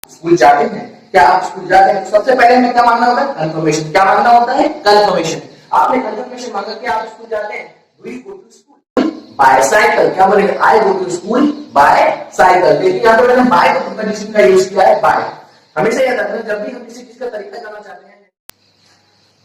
School जाते हैं? क्या आप स्कूल जाते हैं? सबसे पहले हमें क्या मांगना होता है? कंफर्मेशन। क्या मांगना होता है? कंफर्मेशन। आपने कंफर्मेशन मांगा कि आप स्कूल जाते हैं, do you go to school by cycle? क्या बोलेंगे? I go to school by cycle. देखिए यहाँ पे मैंने बाय को कंडीशन का यूज किया है, बाय। हमेशा याद रखना जब भी हम किसी चीज का तरीका जानना चाहते हैं।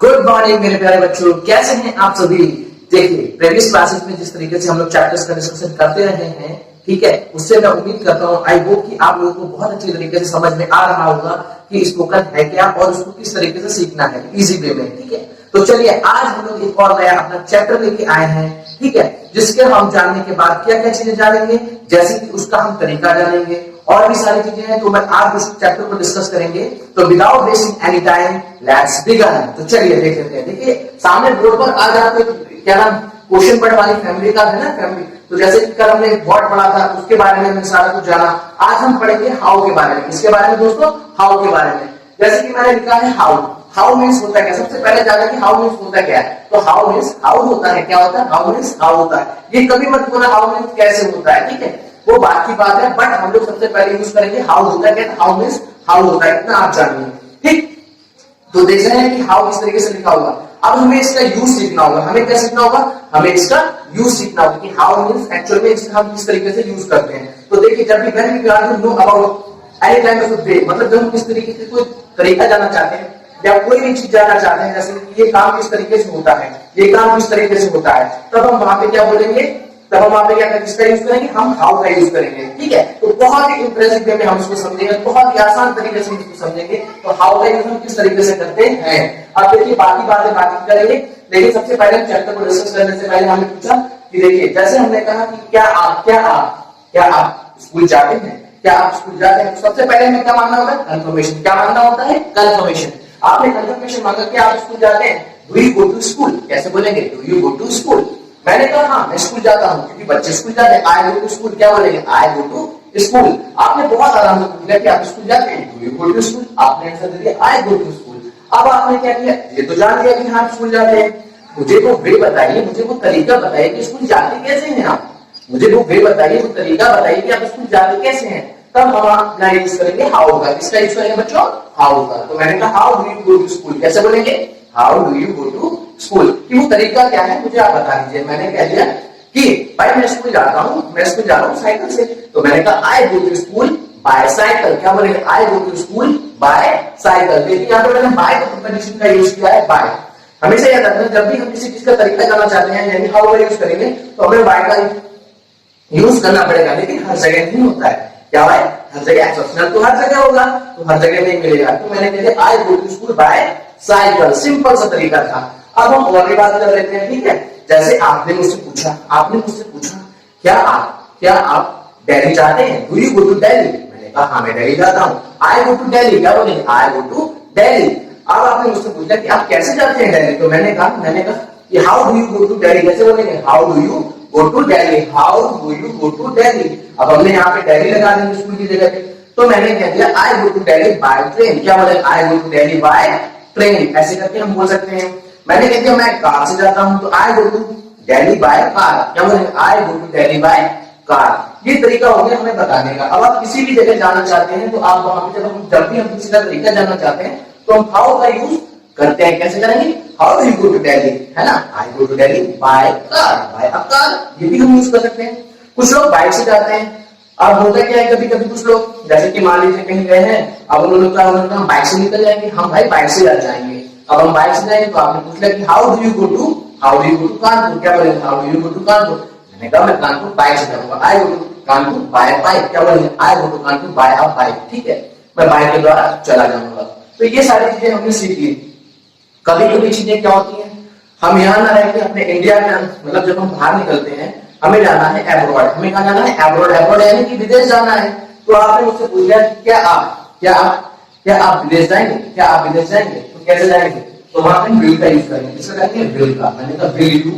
गुड मॉर्निंग मेरे प्यारे बच्चों, कैसे हैं आप सभी? देखिए प्रीवियस क्लासेस में जिस तरीके से हम लोग चैप्टर्स का डिस्कशन करते रहे हैं, ठीक है, उससे मैं उम्मीद करता हूं, आई होप कि आप लोगों को बहुत अच्छी तरीके से समझ में आ रहा होगा कि स्पोकन है क्या और उसको किस तरीके से सीखना है इजी वे में। ठीक है, तो चलिए आज हम लोग एक और नया अपना चैप्टर लेके आए हैं, ठीक है, जिसके हम जानने के बाद क्या क्या चीजें जानेंगे, जैसे कि उसका हम तरीका जानेंगे और भी सारी चीजें हैं। तो मैं आज इस चैप्टर को डिस्कस करेंगे। तो without wasting any time let's begin. तो चलिए देख लेते हैं। देखिए सामने बोर्ड पर आ जाते क्या नाम क्वेश्चन पढ़ वाली फैमिली का है ना, फैमिली। तो जैसे कि कल हमने व्हाट पढ़ा था, उसके बारे में हमने सारा कुछ जाना। आज हम पढ़ेंगे हाउ के बारे में। किसके बारे में दोस्तों? हाउ के बारे में। जैसे कि मैंने लिखा है हाउ। हाउ मीन्स होता है क्या? सबसे पहले जाना कि हाउ मीन्स होता क्या है। तो हाउ मीन्स हाउ होता है, क्या होता है? हाउ मीन्स हाउ होता है। ये कभी मत बोला हाउ मीन्स कैसे होता है, ठीक है, वो बात की बात है, बट हम लोग सबसे पहले यूज करेंगे हाउ होता है क्या। हाउ मीन्स हाउ होता है, इतना आप जानिए, ठीक। तो देख रहे हैं कि हाउ किस तरीके से लिखा होगा। अब हमें इसका यूज सीखना होगा। हमें क्या सीखना होगा? हमें इसका यूज सीखना होगा कि हाउ मीन्स एक्चुअल में इसका हम किस तरीके से यूज करते हैं। तो देखिए जब भी when we are to know about any kind of way, मतलब जब हम किस तरीके से कोई तरीका जानना चाहते हैं या कोई भी चीज जानना चाहते हैं, जैसे कि ये काम किस तरीके से होता है, ये काम किस तरीके से होता है, तब हम वहां पे क्या बोलेंगे? तब हम वहां पे क्या किसका यूज करेंगे? हम हाउ का यूज करेंगे, ठीक है। तो बहुत ही इंप्रेसिव वे में हम इसको समझेंगे, बहुत ही आसान तरीके से इसको समझेंगे। तो हाउ का यूज हम किस तरीके से करते हैं। अब देखिए बाकी बातें बाकी करेंगे, लेकिन सबसे पहले चैप्टर को डिस्कस करने से पहले हमने पूछा कि देखिए जैसे हमने कहा कि क्या आप स्कूल जाते हैं? क्या आप स्कूल जाते हैं? सबसे पहले हमें क्या मांगना होता है? कंफर्मेशन। क्या मांगना होता है? कंफर्मेशन। आपने कंफर्मेशन मांगा कि आप स्कूल जाते हैं, do you go to school? कैसे बोलेंगे? Do you go to school? मैंने कहा हाँ मैं स्कूल जाता हूँ, क्योंकि बच्चे स्कूल जाते हैं। आई गो टू स्कूल, क्या बोलेंगे? I go to school. आपने बहुत आराम से पूछा कि आप स्कूल जाते हैं, do you go to school? आपने आंसर दे दिया आई गो टू स्कूल। अब आपने क्या किया? ये तो जान लिया कि हाँ स्कूल जाते हैं, मुझे वो वे बताइए, मुझे वो तरीका बताइए कि स्कूल जाते कैसे हैं आप। मुझे वो वे बताइए, वो तरीका बताइए कि आप स्कूल जाते कैसे हैं। तब हम अपना यूज करेंगे हाउ का। किसका यूज करेंगे बच्चों? हाउ का। तो मैंने कहा how do you go to school? कैसे बोलेंगे? How do you go to school? कि वो तरीका क्या है मुझे आप बता दीजिए। मैंने कह दिया कि भाई मैं स्कूल जाता हूँ, मैं स्कूल जा रहा हूँ साइकिल से। तो मैंने कहा I go to school by cycle. क्या बोलेंगे? I go to school by cycle. देखिए यहाँ पे मैंने बाय को कंडीशन का यूज किया है, बाय। हमेशा याद रखना जब भी हम किसी चीज का तरीका जानना चाहते हैं यानी हाउ का यूज करेंगे, तो हमें बाय का यूज करना पड़ेगा, लेकिन हर जगह नहीं होता है। क्या भाई? हर जगह एक्सेप्शनल तो हर जगह होगा, तो हर जगह नहीं मिलेगा। तो मैंने कह दिया I go to school by cycle. Simple सा तरीका था। अब हम और भी बात कर लेते हैं, ठीक है। जैसे आपने मुझसे पूछा क्या आप दिल्ली जाते हैं? Do you go to Delhi? मैंने कहा हाँ मैं दिल्ली जाता हूँ। I go to Delhi. क्या बोलेंगे? I go to Delhi. अब आपने मुझसे पूछा कि आप कैसे जाते हैं दिल्ली? तो मैंने कहा कि how do you go to Delhi? कैसे बोलेंगे? How do you go to Delhi? How do you go to Delhi? अब हमने यहाँ पे दिल्ली लगा देंगे स्कूल की जगह पे। तो मैंने कह दिया I go to Delhi by train. क्या बोले? I go to Delhi by train. ऐसे करके हम बोल सकते हैं। मैंने कह दिया मैं कार से जाता हूँ, तो I go to Delhi by car. क्या बोले? I go to Delhi by car. ये तरीका हो गया हमें बताने का। अब आप किसी भी जगह जाना चाहते हैं तो आप वहां पे जब भी हम किसी का तरीका जानना चाहते हैं तो हम हाउ का यूज करते हैं। कैसे करेंगे? How do you go to Delhi, है ना? I go to Delhi by car, by a car. ये भी हम यूज कर सकते हैं। कुछ लोग बाइक से जाते हैं। अब होता क्या है, कभी कभी कुछ लोग जैसे कि मान लीजिए कहीं गए हैं, अब उन्होंने कहा बाइक से निकल जाएंगे। हम भाई बाइक से जाएंगे। अब हम बाइक से जाएंगे तो आपने पूछ लिया कि how do you go to Kanpur? क्या बोलेंगे? How do you go to Kanpur? मैंने कहा मैं कानपुर बाइक से जाऊंगा। I go to Kanpur by bike. क्या बोलेंगे? I go to Kanpur by a bike. ठीक है, मैं बाइक के द्वारा चला जाऊंगा। तो ये सारी चीजें हमने सीख ली। कभी कभी चीजें क्या होती हैं, हम यहाँ ना रह के अपने इंडिया के मतलब जब हम बाहर निकलते हैं हमें जाना है एब्रॉड। हमें कहाँ जाना है? एब्रॉड। एब्रॉड यानी कि विदेश जाना है। तो आपने मुझसे पूछ लिया क्या आप विदेश जाएंगे? क्या आप विदेश जाएंगे? तो कैसे जाएंगे? तो वहां पे विल का यूज करेंगे। किसका करेंगे? विल का। मैंने कहा विल यू,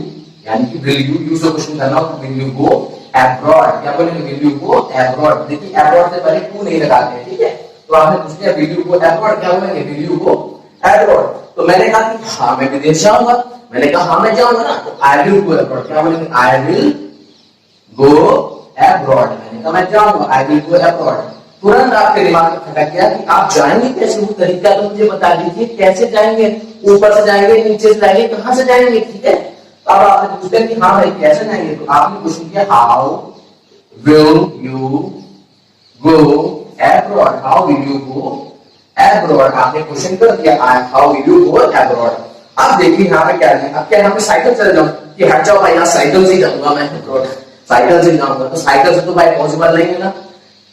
यानी कि विल यू यूज क्वेश्चन करना हो, विल यू गो एब्रॉड? क्या बोलेंगे? Will you go abroad. देखिए एब्रॉड से पहले टू नहीं लगाते हैं, ठीक है। तो आपने पूछ लिया विल यू गो एब्रॉड? क्या बोलेंगे? Will you go abroad. तो मैंने कहा कि हाँ मैं विदेश जाऊंगा। मैंने कहा हाँ मैं जाऊंगा ना, तो आई विल गो एब्रॉड। क्या बोलेंगे? I will go abroad. मैंने कहा मैं जाऊंगा, आई विल गो एब्रॉड। तुरंत आपके दिमाग में खटक गया कि आप जाएंगे कैसे, वो तरीका तो मुझे बता दीजिए, कैसे जाएंगे, ऊपर से जाएंगे, नीचे से जाएंगे, कहां से जाएंगे, ठीक है। अब आपने पूछते हैं कि हाँ भाई कैसे जाएंगे, तो आपने क्वेश्चन किया how will you go abroad, how will you go abroad, आपने क्वेश्चन कर दिया how will you go abroad. अब देखिए यहाँ पे क्या है, अब क्या यहाँ पे साइकिल चले जाऊं कि हट जाओ भाई, यहाँ साइकिल से जाऊंगा मैं अब्रॉड, साइकिल से जाऊंगा, तो साइकिल से तो भाई पॉसिबल नहीं है ना,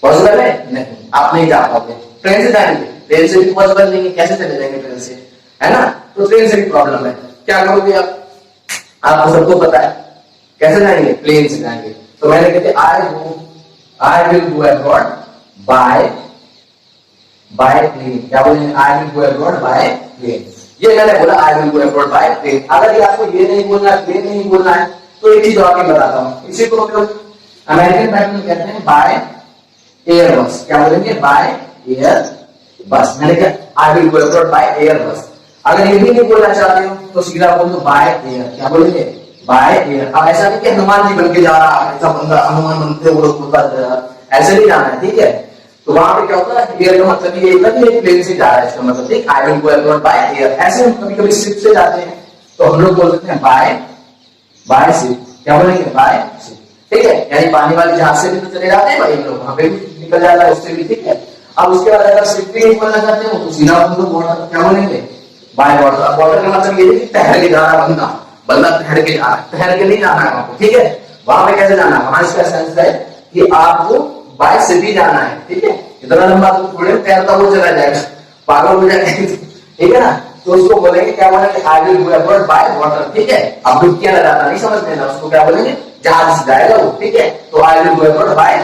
पॉसिबल है नहीं, आप नहीं जा पाओगे। ट्रेन से जाएंगे, ट्रेन से भी पॉसिबल नहीं है, कैसे चले जाएंगे ट्रेन से, है ना, तो ट्रेन से भी प्रॉब्लम है, क्या करोगे आप, आपको सबको पता है कैसे जाएंगे, प्लेन से जाएंगे। तो मैंने कहते I will go abroad by plane, क्या बोलेंगे, I will go abroad by plane, ये मैंने बोला I will go abroad by plane. अगर ये आपको ये नहीं बोलना है, प्लेन नहीं बोलना है, तो एक चीज और भी बताता हूँ, इसी को हम लोग अमेरिकन पैटर्न में कहते हैं बाय एयर बस, क्या बोलेंगे, बाय एयर बस। मैंने कहा आई will go abroad by air बस। अगर ये भी नहीं बोलना चाहते हो तो सीधा बोल दो बाय एयर, क्या बोलेंगे, बाय एयर। अब ऐसा नहीं कि हनुमान जी बन के जा रहा है, ऐसा बंदा हनुमान बनते वो लोग ऐसे नहीं जाना है, ठीक है। तो वहां पे क्या होता है, एयर का मतलब ये होता है कि प्लेन से जा रहा है, इसका मतलब ठीक, आई will go abroad by air. ऐसे हम कभी कभी शिप से जाते हैं तो हम लोग बोलते हैं बाय शिप, क्या बोलेंगे, बाय शिप, ठीक है। यानी पानी वाले जहाज से भी तो चले जाते हैं भाई हम लोग, वहां पे भी निकल जाता है उससे भी, ठीक है। अब उसके बाद अगर शिप भी नहीं बोलना चाहते हो तो सीधा हम लोग वाटर, क्या बोलेंगे, बाय वाटर। वाटर का मतलब ये है कि तैर के जा रहा बंदा, तैर के जा रहा है, तैर के नहीं जाना है आपको, ठीक है। वहां पे कैसे जाना है, वहां इसका सेंस है कि आपको बाय से भी जाना है, ठीक है। इतना लंबा तो थोड़े तैरता वो चला जाएगा, पागल हो जाएगा, ठीक है ना। तो उसको बोलेंगे, क्या बोलेंगे, I will go abroad by water, ठीक है। अब डुबकियां लगाना नहीं समझ लेना, उसको क्या बोलेंगे, जहाज से जाएगा वो, ठीक है। तो आई will go abroad by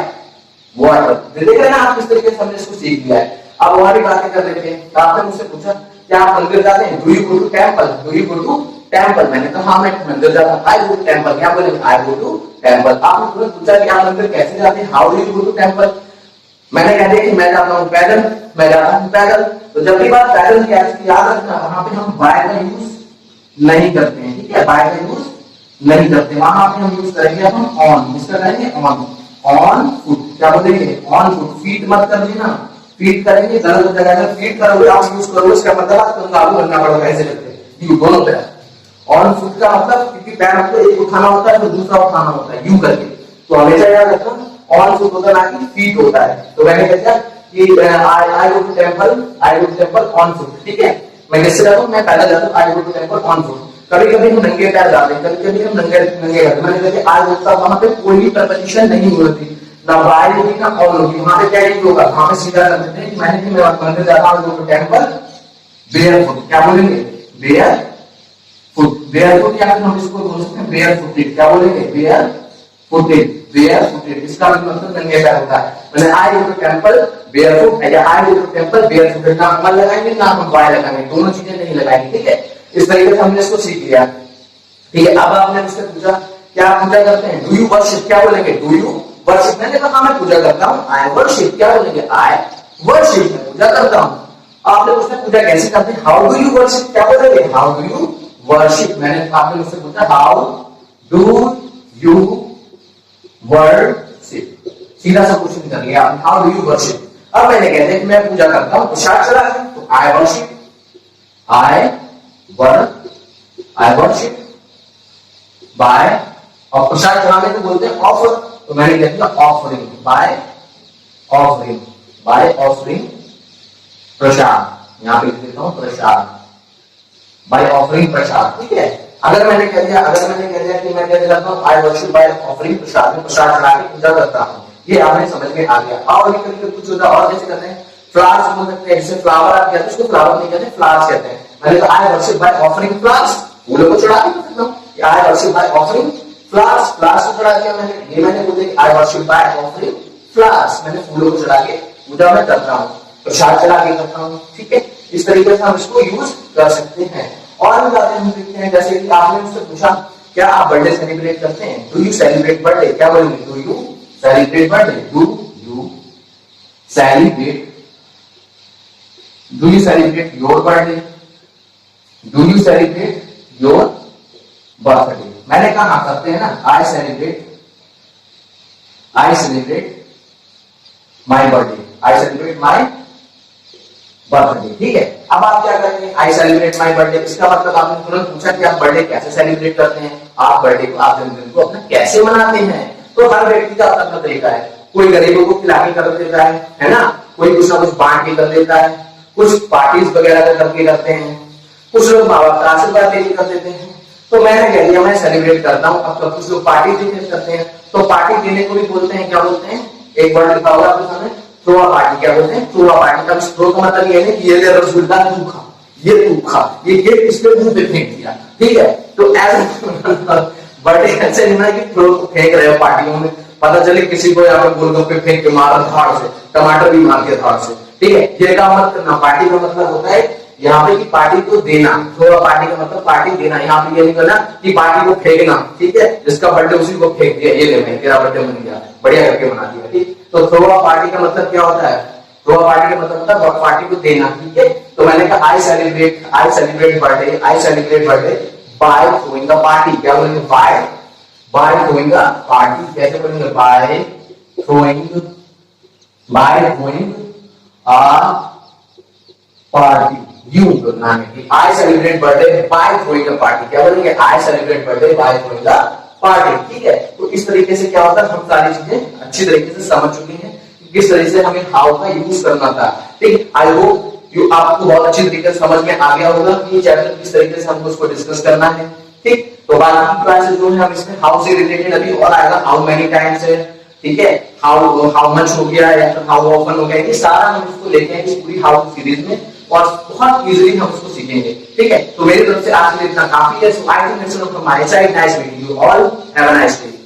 water, देख रहे ना आप किस तरीके से हमने इसको सीख लिया है। अब और भी बातें कर लेते हैं। तो आपने मुझसे पूछा क्या आप मंदिर जाते हैं, do you go to temple, do you go to temple. मैंने कहा हाँ मैं मंदिर जाता हूँ, आई गो टू टेंपल, क्या बोलेंगे, आई गो टू टेंपल। आपने तुरंत पूछा कि आप मंदिर कैसे जाते हैं, how do you go to temple. मैंने कह दिया कि मैं जाता हूँ पैदल, मैं जाता हूँ पैदल। तो जब भी बात पैदल की आती है याद रखना, वहां पे हम बाय का यूज नहीं करते हैं, ठीक है, बाय का यूज नहीं करते, वहां पे हम यूज करेंगे हम ऑन, इसका करेंगे ऑन फुट, क्या बोलेंगे, ऑन फुट। फीट मत कर देना, फीट करेंगे गलत हो जाएगा, अगर फीट करोगे आप यूज करोगे इसका मतलब आपको काबू करना पड़ेगा, ऐसे करते हैं यू दोनों पैर। ऑन फुट का मतलब क्योंकि पैर आपको एक उठाना होता है तो दूसरा उठाना होता है यू करके, तो हमेशा याद रखना ऑन फुट होता है ना कि फीट होता है। तो मैंने कहा कि I go to temple on foot, ठीक है। मैं किससे जाता हूँ, मैं पैदल जाता हूँ, I go to temple on foot. कभी कभी हम नंगे पैर जाते हैं, कभी कभी हम नंगे जाते हैं। मैंने कहा आज होता वहां पे कोई भी प्रपोजिशन नहीं होती, ना बाय होगी ना ऑन होगी, वहां पे क्या यूज होगा, वहां पे सीधा कर देते हैं कि मैंने कि मैं मंदिर जाता हूँ go to temple bear foot, क्या बोलेंगे, बेयर फुट। बेयर फुट या फिर हम इसको बोल सकते हैं बेयर फुटेड, क्या बोलेंगे, बेयर फुटेड, बेयर फुटेड। इसका मतलब नंगे पैर होता है। मैंने I go to temple bear foot या I go to temple bare footed, ना हम लगाएंगे ना हम बाय लगाएंगे, दोनों चीजें नहीं लगाएंगे, ठीक है। इस तरीके से हमने इसको सीख लिया, ठीक है। अब आपने मुझसे पूछा क्या आप पूजा करते हैं, डू यू वर्शिप, क्या बोलेंगे, डू यू वर्शिप। मैंने कहा मैं पूजा करता हूँ, आई वर्शिप, क्या बोलेंगे, आई वर्शिप, मैं पूजा करता हूँ। आपने मुझसे पूछा कैसे करते हैं, हाउ डू यू वर्शिप, क्या बोलेंगे, हाउ डू यू वर्शिप। मैंने आपने मुझसे पूछा हाउ डू यू वर्शिप, सीधा सा क्वेश्चन कर लिया, हाउ डू यू वर्शिप। अब मैंने कहते हैं कि मैं पूजा करता हूँ, प्रसाद चला है तो आई वर्शिप, आई वर्शिप बाय, और प्रसाद चढ़ाने को बोलते हैं ऑफर, तो मैंने कह दिया ऑफरिंग, बाय ऑफरिंग प्रसाद, यहां पे लिख देता हूं प्रसाद, बाय ऑफरिंग प्रसाद, ठीक है। अगर मैंने कह दिया कि मैं क्या करता हूं, आई वर्शिप बाय ऑफरिंग प्रसाद, में प्रसाद चढ़ा के पूजा करता हूं, ये आपने समझ में आ गया। और भी कभी कुछ होता और जैसे कहते हैं फ्लावर्स बोल सकते हैं, जैसे फ्लावर आप कहते हैं उसको फ्लावर नहीं कहते, फ्लावर्स कहते हैं। मैंने कहा आई वर्शिप बाय ऑफरिंग फ्लावर्स, फूलों को चढ़ा के कर सकता हूं, आई worship by offering flowers, flowers को चढ़ा दिया मैंने, ये मैंने बोले आई वर्शिप बाय ऑफरिंग फ्लावर्स, मैंने फूलों को चढ़ा के पूजा में करता हूं, प्रसाद चढ़ा के करता हूं, ठीक है। इस तरीके से हम इसको यूज कर सकते हैं। और भी बातें हम देखते हैं, जैसे कि आपने मुझसे पूछा क्या आप बर्थडे सेलिब्रेट करते हैं, डू यू सेलिब्रेट बर्थडे, क्या बोलेंगे, do you celebrate birthday, do you celebrate your birthday, do you celebrate your birthday. मैंने कहा करते हैं ना, I celebrate my birthday, I celebrate my birthday. ठीक है, अब आप क्या करेंगे, आई सेलिब्रेट माई बर्थडे। इसका मतलब आपने तुरंत पूछा कि आप बर्थडे कैसे सेलिब्रेट करते हैं, आप बर्थडे को, आप जन्मदिन को अपना कैसे मनाते हैं। तो हर व्यक्ति का अपना अपना तरीका है। कोई गरीबों को खिला के कर देता है ना, कोई कुछ ना कुछ बांट के कर देता है, कुछ पार्टीज वगैरह करके करते हैं, कुछ लोग माँ बाप का आशीर्वाद देके कर देते हैं। तो मैंने कह दिया मैं सेलिब्रेट करता हूँ। अब कुछ लोग पार्टी देने करते हैं, तो पार्टी देने को भी बोलते हैं, क्या बोलते हैं, एक वर्ड लिखा होगा आपके सामने, थ्रो अ पार्टी। क्या बोलते हैं, थ्रो अ पार्टी। का थ्रो का मतलब ये है कि ये ले रसगुल्ला तू खा, ये तू खा, ये केक इसके मुंह पे फेंक दिया। ठीक है, तो ऐसा बर्थडे ऐसे नहीं ना कि थ्रो फेंक रहे हो पार्टियों में, पता चले किसी को यहाँ पे गोलगप्पे फेंक के मारा धाड़ से, टमाटर भी मार दिया धाड़ से। ठीक है, ये काम मत करना। पार्टी का मतलब होता है यहाँ पे कि पार्टी को देना। थोड़ा पार्टी का मतलब पार्टी देना। यहाँ पे ये नहीं करना कि पार्टी को फेंकना। ठीक है, जिसका बर्थडे उसी को फेंक दिया, ये ले भाई तेरा बर्थडे बन गया, बढ़िया करके बना दिया। ठीक, तो थोड़ा पार्टी का मतलब क्या होता है, थोड़ा पार्टी का मतलब होता है पार्टी को देना। ठीक है, तो मैंने कहा I celebrate birthday, I celebrate birthday by throwing a party. क्या बोलेंगे, बाय थ्रोइंग अ पार्टी। कैसे बोलेंगे, बाय थ्रोइंग अ पार्टी। यूं करना है कि I celebrate birthday by throwing a party. क्या बोलेंगे, I celebrate birthday by throwing a party. ठीक है, तो इस तरीके से क्या होता है, हम सारी चीजें अच्छी तरीके से समझ चुके हैं कि किस तरीके से हमें हाउ का यूज करना था। ठीक, आई होप यू आपको बहुत अच्छी तरीके से समझ में आ गया होगा कि ये चैप्टर किस तरीके से हमको उसको डिस्कस करना है। ठीक, तो बाकी क्लासेस जो है हम इसमें हाउ से रिलेटेड अभी और आएगा, हाउ मेनी टाइम्स है, ठीक है, हाउ मच हो गया या फिर हाउ ऑफन हो गया, ये सारा हम इसको लेके आएंगे इस पूरी हाउ सीरीज में और बहुत इजीली हम उसको सीखेंगे। ठीक है, तो मेरी तरफ से आज के लिए इतना काफी है। So I think from my side, nice meeting you all, have a nice day.